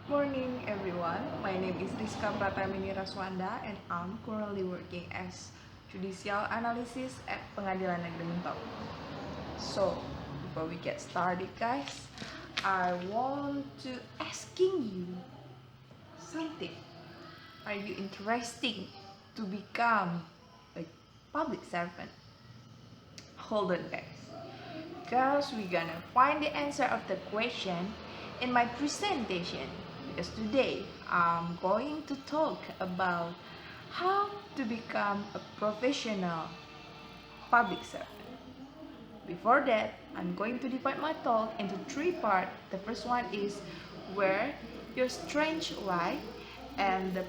Morning everyone, my name is Rizka Pratamini Raswanda and I'm currently working as Judicial Analysis at Pengadilan Negeri Mentok. So, before we get started guys, I want to asking you something. Are you interested to become a public servant? Hold on guys, because we're gonna find the answer of the question in my presentation. Because today I'm going to talk about how to become a professional public servant. Before that, I'm going to divide my talk into three parts. The first one is where your strengths lie, and the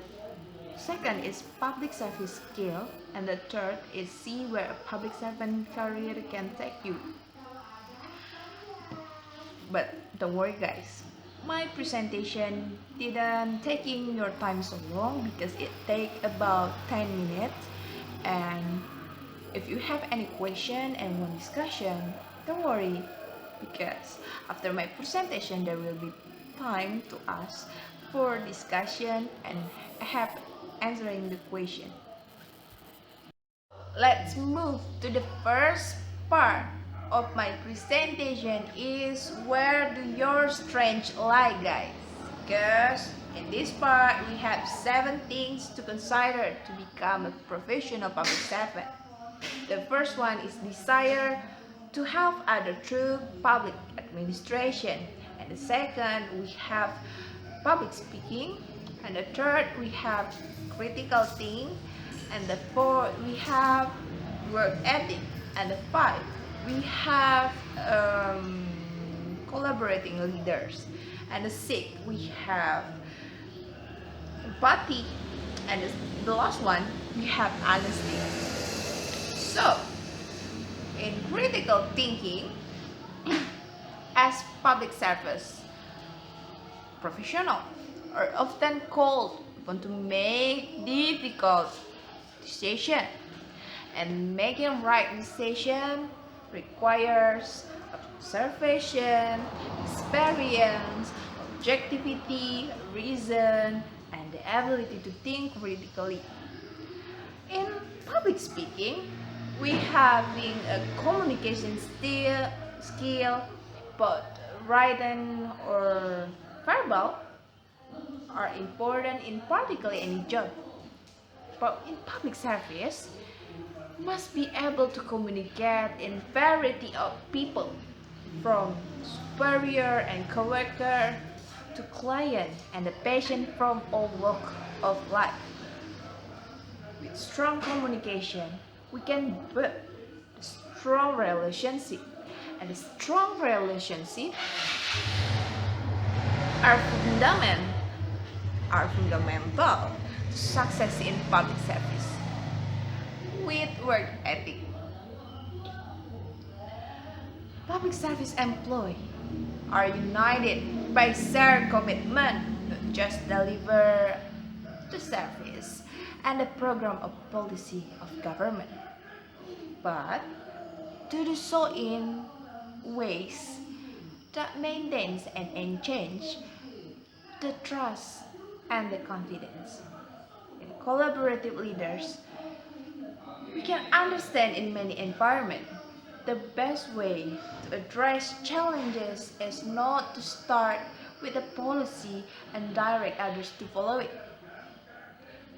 second is public service skill, and the third is see where a public servant career can take you. But don't worry guys, my presentation didn't taking your time so long because it take about 10 minutes. And if you have any question and want discussion, don't worry, because after my presentation there will be time to ask for discussion and have answering the question. Let's move to the first part of my presentation is where do your strengths lie guys, because in this part we have 7 things to consider to become a professional public servant. The first one is desire to help others through public administration, and the second we have public speaking, and the third we have critical thinking, and the fourth we have work ethic, and the five we have collaborating leaders, and the sixth we have empathy, and the last one we have honesty. So in critical thinking, as public service professional are often called upon to make difficult decision, and making right decision requires observation, experience, objectivity, reason, and the ability to think critically. In public speaking, we having a communication skill, both written or verbal, are important in particularly any job. But in public service, must be able to communicate in variety of people, from superior and coworker to client and the patient from all walk of life. With strong communication, we can build a strong relationship, and a strong relationship are fundamental to success in public service. With work ethic, public service employees are united by shared commitment to just deliver the service and the program of policy of government, but to do so in ways that maintains and enhance the trust and the confidence. In collaborative leaders, we can understand in many environments the best way to address challenges is not to start with a policy and direct others to follow it,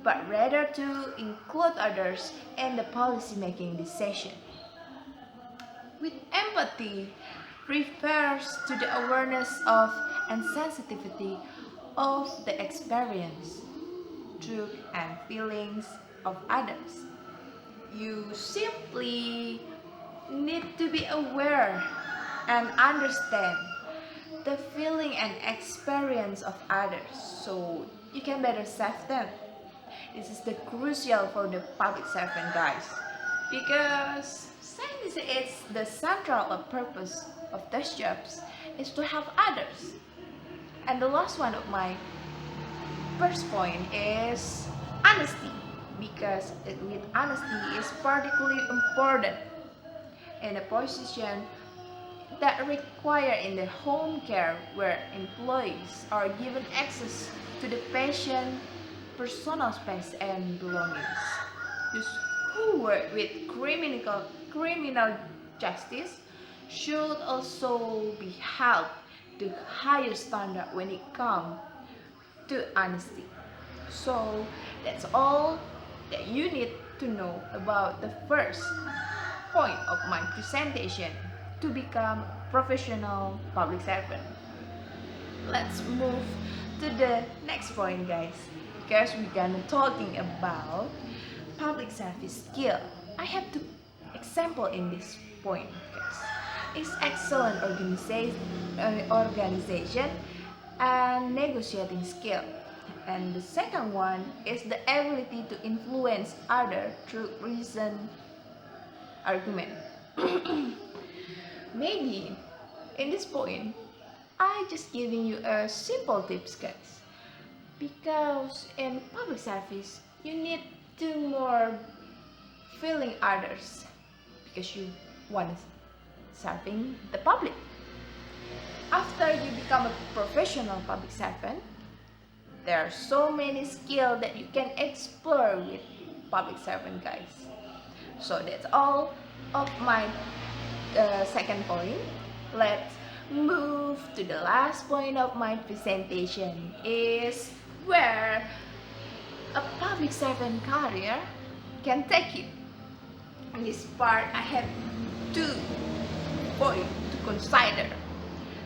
but rather to include others in the policy-making decision. With empathy refers to the awareness of and sensitivity of the experience, truth, and feelings of others. You simply need to be aware and understand the feeling and experience of others so you can better serve them. This is the crucial for the public servant guys, because since it's the central purpose of those jobs is to help others. And the last one of my first point is honesty, because with honesty is particularly important in a position that require in the home care where employees are given access to the patient personal space and belongings. Those who work with criminal justice should also be held to higher standard when it comes to honesty. So that's all that you need to know about the first point of my presentation to become professional public servant. Let's move to the next point, guys, because we're gonna talking about public service skill. I have two example in this point, guys. It's excellent organization and negotiating skill. And the second one is the ability to influence other through reason argument. Maybe in this point, I just giving you a simple tips, guys. Because in public service, you need to more feeling others because you want serving the public. After you become a professional public servant, there are so many skills that you can explore with public servant, guys. So that's all of my second point. Let's move to the last point of my presentation, is where a public servant career can take you. In this part, I have 2 points to consider.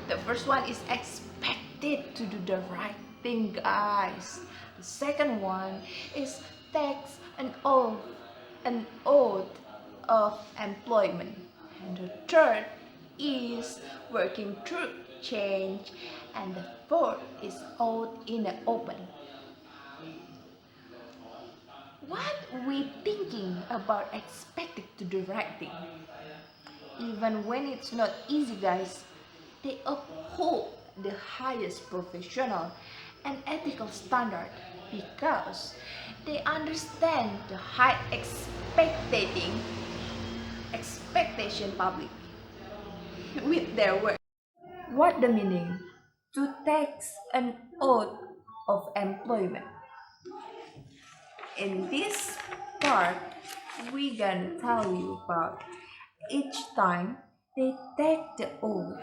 The first one is expected to do the right thing, guys. The second one is takes an oath of employment. And the third is working through change. And the fourth is out in the open. What we thinking about expected to do right thing? Even when it's not easy, guys, they uphold the highest professional and ethical standard because they understand the high expectation public with their work. What the meaning to take an oath of employment? In this part, we gonna tell you about each time they take the oath,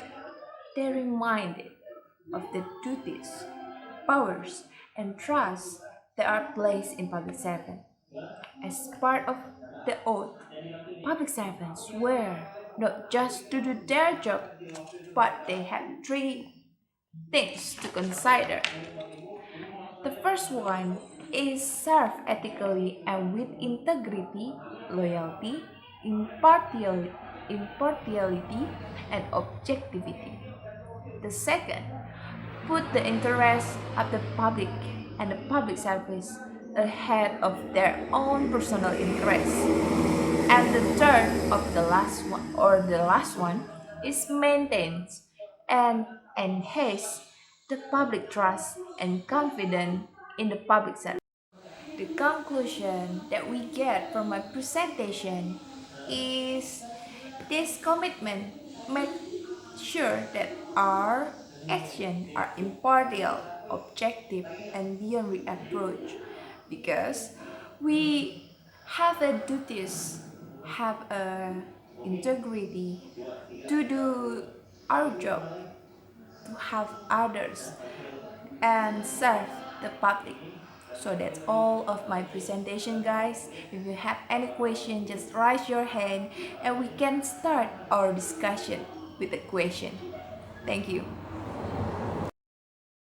they're reminded of the duties, powers, and trust that are placed in public servant. As part of the oath, public servants swear not just to do their job, but they have 3 things to consider. The first one is serve ethically and with integrity, loyalty, impartiality, and objectivity. The second, put the interests of the public and the public service ahead of their own personal interests. And the third of the last one is maintains and enhance the public trust and confidence in the public service. The conclusion that we get from my presentation is this commitment make sure that our actions are impartial, objective, and beyond reproach, because we have a duties, have a integrity to do our job, to have others, and serve the public. So that's all of my presentation, guys. If you have any question, just raise your hand and we can start our discussion with a question. Thank you.